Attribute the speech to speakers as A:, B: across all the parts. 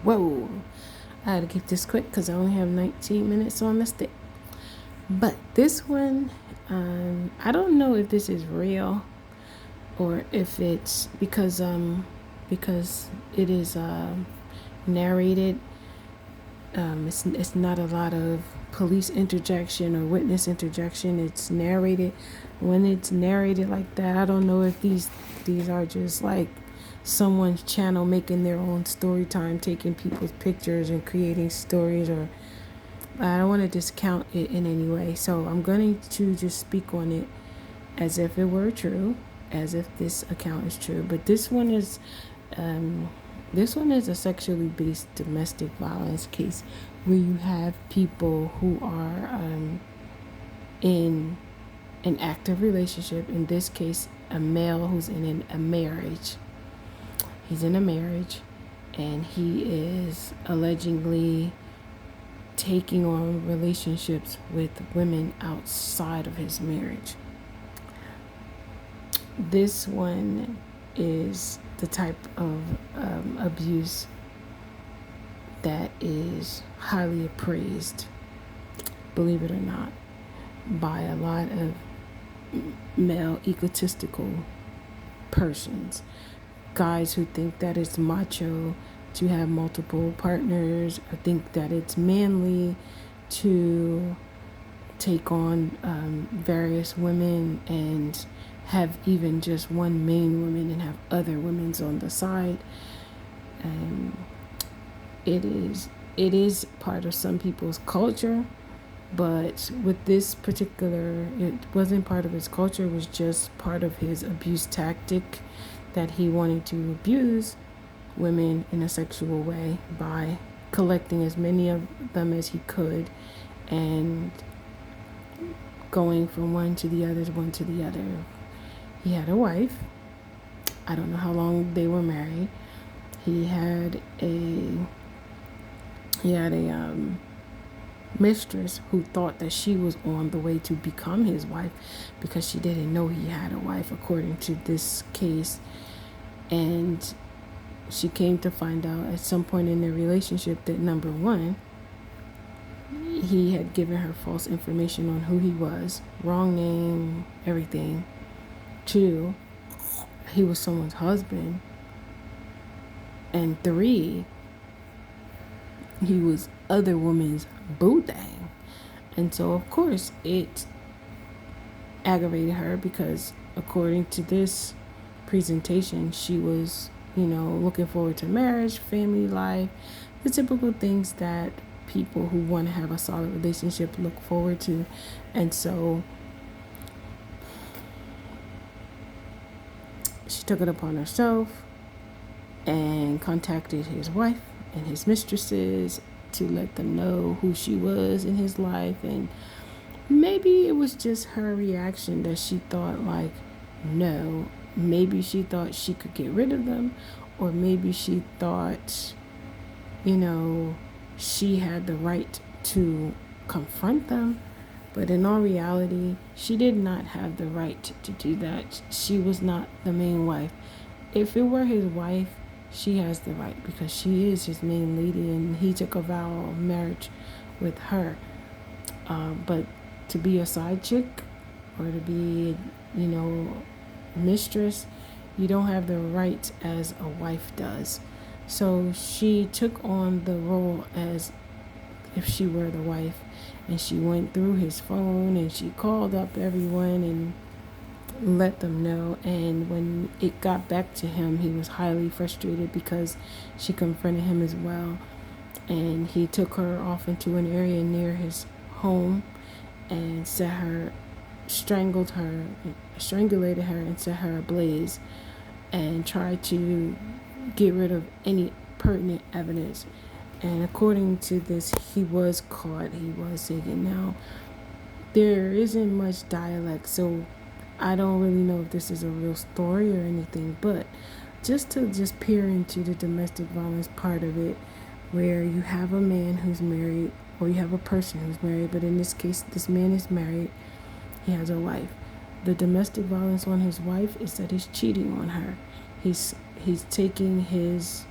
A: Whoa, I had to keep this quick because I only have 19 minutes on the stick. But this one, I don't know if this is real or if it's because it is narrated. It's not a lot of police interjection or witness interjection. It's narrated. When it's narrated like that, I don't know if these are just like someone's channel making their own story time, taking people's pictures and creating stories, or I don't want to discount it in any way. So I'm going to just speak on it as if it were true, as if this account is true. But this one is a sexually based domestic violence case where you have people who are in an active relationship. In this case, a male who's in a marriage. He's in a marriage, and he is allegedly taking on relationships with women outside of his marriage. This one is the type of abuse that is highly appraised, believe it or not, by a lot of male egotistical persons. Guys who think that it's macho to have multiple partners, or think that it's manly to take on various women and have even just one main woman and have other women's on the side. It is part of some people's culture, but with this particular, it wasn't part of his culture. It was just part of his abuse tactic, that he wanted to abuse women in a sexual way by collecting as many of them as he could and going from one to the other. He had a wife. I don't know how long they were married. He had a mistress who thought that she was on the way to become his wife because she didn't know he had a wife, according to this case. And she came to find out at some point in their relationship that, number one, he had given her false information on who he was, wrong name, everything. Two, he was someone's husband. And three, he was other women's boo-thang. And so, of course, it aggravated her because, according to this presentation, she was, looking forward to marriage, family life, the typical things that people who want to have a solid relationship look forward to. And so she took it upon herself and contacted his wife and his mistresses to let them know who she was in his life. And maybe it was just her reaction that she thought, like, no. Maybe she thought she could get rid of them, or maybe she thought, she had the right to confront them. But in all reality, she did not have the right to do that. She was not the main wife. If it were his wife, she has the right because she is his main lady and he took a vow of marriage with her. But to be a side chick or to be, mistress, you don't have the right as a wife does. So she took on the role as if she were the wife, and she went through his phone and she called up everyone and let them know. And when it got back to him, he was highly frustrated because she confronted him as well, and he took her off into an area near his home and strangulated her and set her ablaze and tried to get rid of any pertinent evidence. And according to this, he was caught. He was taken. Now, there isn't much dialect, so I don't really know if this is a real story or anything, but just to peer into the domestic violence part of it, where you have a man who's married, or you have a person who's married, but in this case, this man is married, he has a wife. The domestic violence on his wife is that he's cheating on her. He's taking his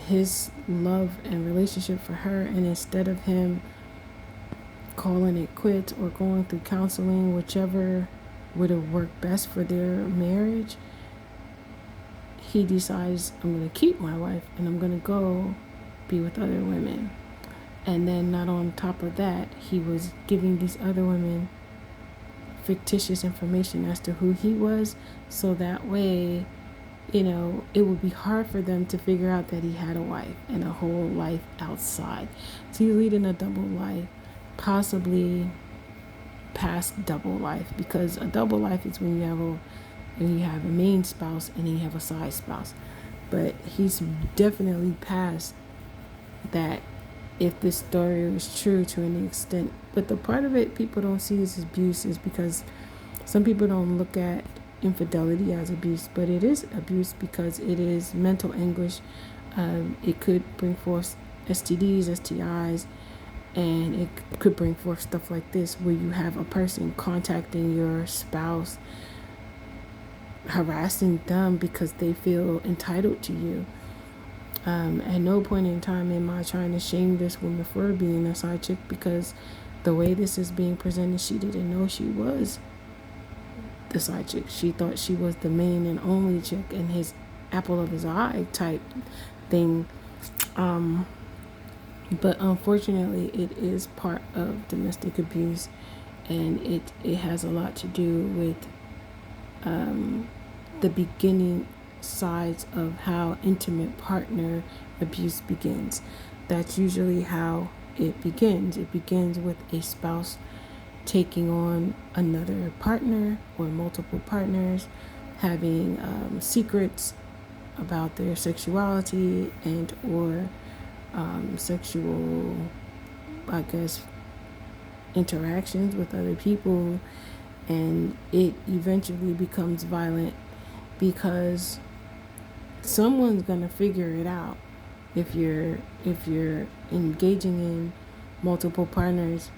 A: his love and relationship for her, and instead of him calling it quits or going through counseling, whichever would have worked best for their marriage, he decides, I'm going to keep my wife and I'm going to go be with other women. And then not on top of that, he was giving these other women fictitious information as to who he was, so that way, it would be hard for them to figure out that he had a wife and a whole life outside. So he's leading a double life, possibly past double life, because a double life is when you have a main spouse and then you have a side spouse. But he's definitely past that, if this story is true to an extent. But the part of it people don't see as abuse is because some people don't look at infidelity as abuse, but it is abuse because it is mental anguish. It could bring forth STDs, STIs, and it could bring forth stuff like this, where you have a person contacting your spouse, harassing them because they feel entitled to you. At no point in time am I trying to shame this woman for being a side chick, because the way this is being presented, she didn't know she was the side chick. She thought she was the main and only chick and his apple of his eye type thing. But unfortunately, it is part of domestic abuse, and it has a lot to do with the beginning sides of how intimate partner abuse begins. That's usually how it begins. It begins with a spouse taking on another partner or multiple partners, having secrets about their sexuality and or sexual, I guess, interactions with other people, and it eventually becomes violent because someone's gonna figure it out. If you're engaging in multiple partners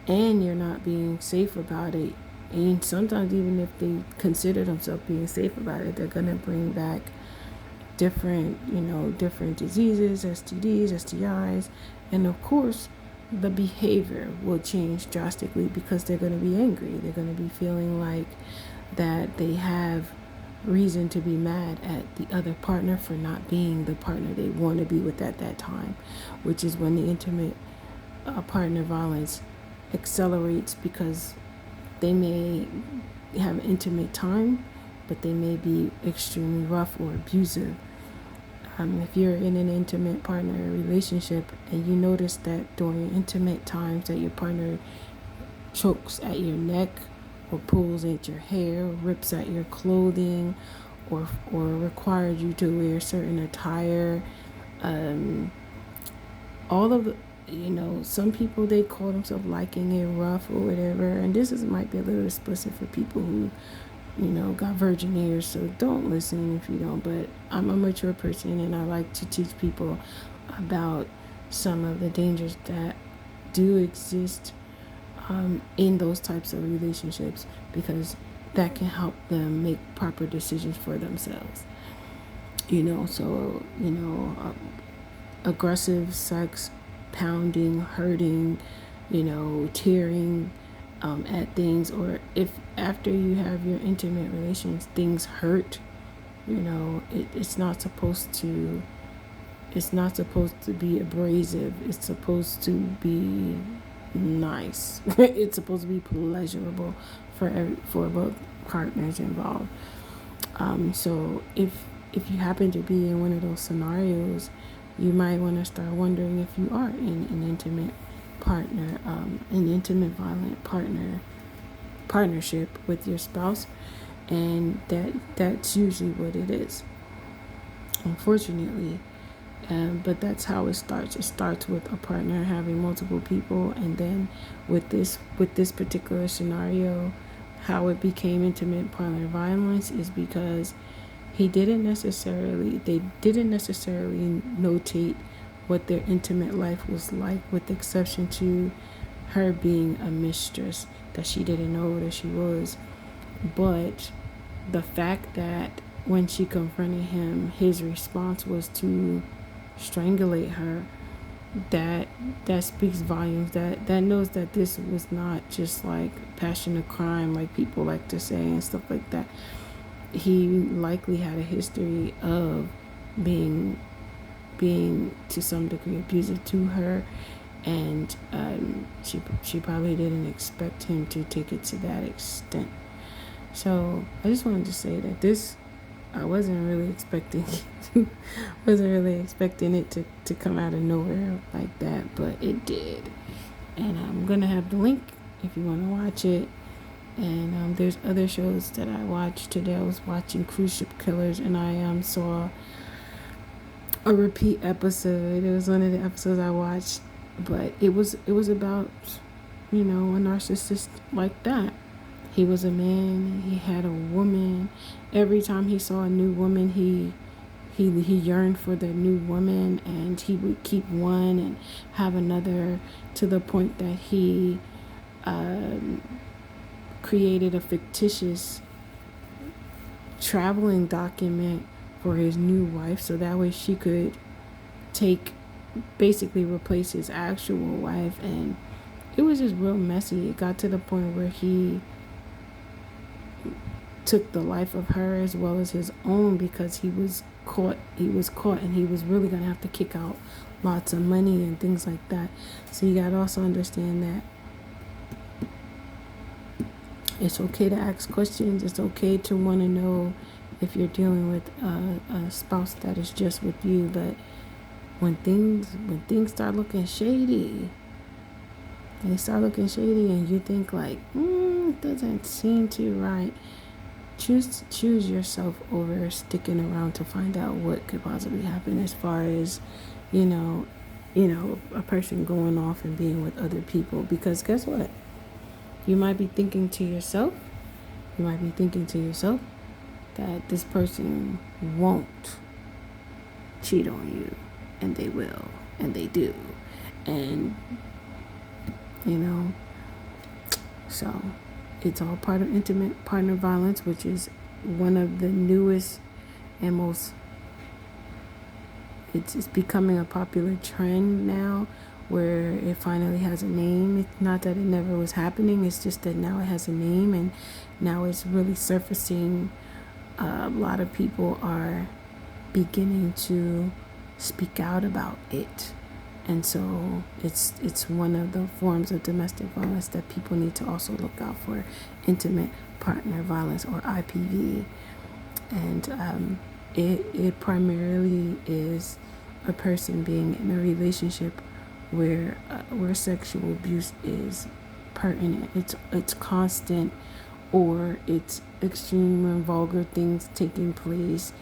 A: and you're not being safe about it, and sometimes even if they consider themselves being safe about it, they're gonna bring back different diseases, STDs, STIs, and of course the behavior will change drastically because they're going to be angry. They're going to be feeling like that they have reason to be mad at the other partner for not being the partner they want to be with at that time, which is when the intimate partner violence accelerates, because they may have intimate time, but they may be extremely rough or abusive. If you're in an intimate partner relationship and you notice that during intimate times that your partner chokes at your neck or pulls at your hair, or rips at your clothing, or requires you to wear certain attire, all of the, some people, they call themselves liking it rough or whatever, and might be a little explicit for people who got virgin ears, so don't listen if you don't. But I'm a mature person and I like to teach people about some of the dangers that do exist in those types of relationships, because that can help them make proper decisions for themselves. Aggressive sex, pounding, hurting, tearing at things, or if after you have your intimate relations things hurt, it's not supposed to be abrasive. It's supposed to be nice. It's supposed to be pleasurable for both partners involved. So if you happen to be in one of those scenarios, you might want to start wondering if you are in an intimate partner, an intimate violent partnership with your spouse, and that's usually what it is, unfortunately. But that's how it starts. It starts with a partner having multiple people, and then with this particular scenario, how it became intimate partner violence is because they didn't necessarily notate what their intimate life was like, with the exception to her being a mistress that she didn't know that she was. But the fact that when she confronted him, his response was to strangulate her, that speaks volumes. That knows that this was not just like passion of crime, like people like to say and stuff like that. He likely had a history of being to some degree abusive to her, and she probably didn't expect him to take it to that extent. So I just wanted to say that this, I wasn't really expecting it to come out of nowhere like that, but it did. And I'm gonna have the link if you want to watch it. And there's other shows that I watched today. I was watching Cruise Ship Killers, and I saw a repeat episode. It was one of the episodes I watched, but it was about, a narcissist like that. He was a man. He had a woman. Every time he saw a new woman, he yearned for the new woman, and he would keep one and have another, to the point that he created a fictitious traveling document for his new wife, so that way she could basically replace his actual wife. And it was just real messy. It got to the point where he took the life of her as well as his own, because he was caught, and he was really going to have to kick out lots of money and things like that. So you got to also understand that it's okay to ask questions. It's okay to want to know if you're dealing with a spouse that is just with you. But when things start looking shady, and you think like, it doesn't seem too right, choose yourself over sticking around to find out what could possibly happen, as far as a person going off and being with other people. Because guess what? You might be thinking to yourself that this person won't cheat on you, and they will, and they do. And so it's all part of intimate partner violence, which is one of the newest and most, it's becoming a popular trend now, where it finally has a name. It's not that it never was happening, it's just that now it has a name, and now it's really surfacing. A lot of people are beginning to speak out about it. And so it's one of the forms of domestic violence that people need to also look out for, intimate partner violence, or IPV. And it primarily is a person being in a relationship where sexual abuse is pertinent. It's constant, or it's extreme and vulgar things taking place.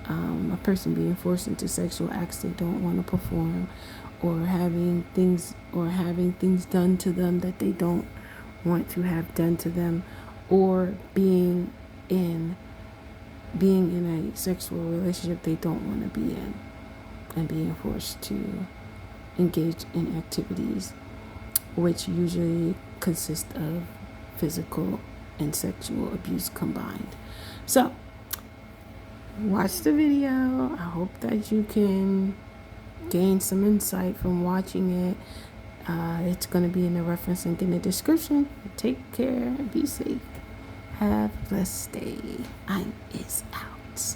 A: A person being forced into sexual acts they don't want to perform, or having things done to them that they don't want to have done to them, or being in a sexual relationship they don't want to be in, and being forced to engage in activities which usually consist of physical and sexual abuse combined. So watch the video. I hope that you can gain some insight from watching it. It's going to be in the reference link in the description. Take care. Be safe. Have a blessed day. I'm out.